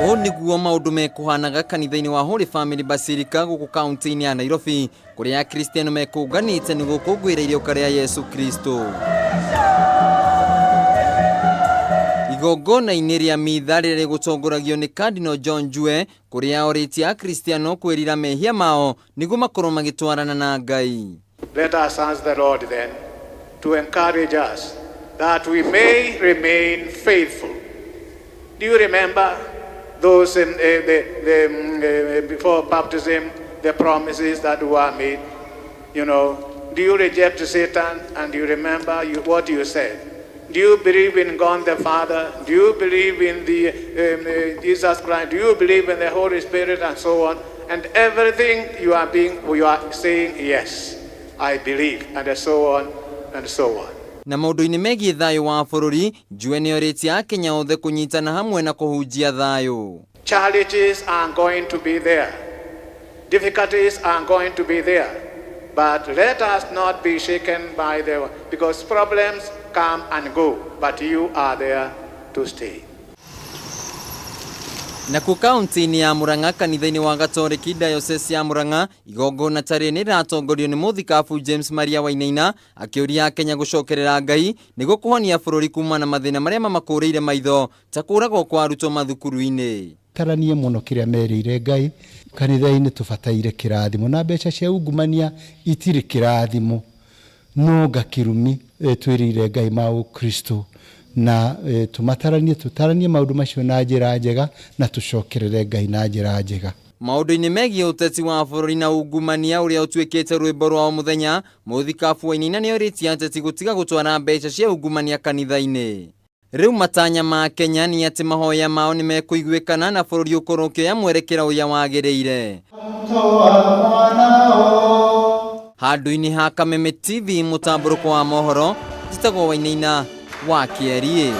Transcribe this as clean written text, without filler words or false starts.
O niguo maundu mekuhanaga kanitha-ini wa Holy Family Basilica guku kaunti-ini ya Nairobi, kuria akristiano mekunganite niguo kungwira irioka ria Yesu Kristo. Igongona-ini ria mitha riria rigutongoragio ni Cardinal John Jue, kuria oritie akristiano kwirira mehia mao niguo makorwo magitwarana na Ngai. Let us ask the Lord then to encourage us that we may remain faithful. Do you remember those before baptism, the promises that were made? You know, do you reject Satan and you remember what you said? Do you believe in God the Father? Do you believe in Jesus Christ? Do you believe in the Holy Spirit and so on? And everything you are saying, yes, I believe, and so on and so on. Na maundu-ini megie thayo wa bururi, Jue ni oritie Akenya othe kunyitana hamwe na kuhunjia thayo. Challenges are going to be there. Difficulties are going to be there. But let us not be shaken by because problems come and go, but you are there to stay. Na ku kaunti-ini ya Murang'a, kanitha-ini wa Gatoreki Diocese ya Murang'a, igongona tari ni ratongorio ni muthikabu James Maria Wainaina, akiuria Akenya gucokerera Ngai niguo kuhonia bururi kuma na mathina maria mamakureire maitho ta kuragwo kwa arutwo mathukuru-ini. Taranie muno kiria merire Ngai, kanitha-ini tubataire kirathimo na mbeca cia ungumania itiri kirathimo, no gakirumi twirire Ngai ma Kristo na tutaranie maundu macio na njira njega na tucokerere Ngai na njira njega. Maundu-ini megie uteti wa bururi na ungumania uria utuikite rwimbo rwa muthenya, muthikabu Wainaina ni oritie ateti gutiga gutwara mbeca cia ungumania kanitha-ini. Riu matanya ma Kenya ni ati mahoya mao ni mekuiguikana na bururi ukorwo ya mwerekera uria wagiriire. Handu-ini ha Kameme TV, mutamburuko wa mohoro, njitagwo Wainaina wa Kierie.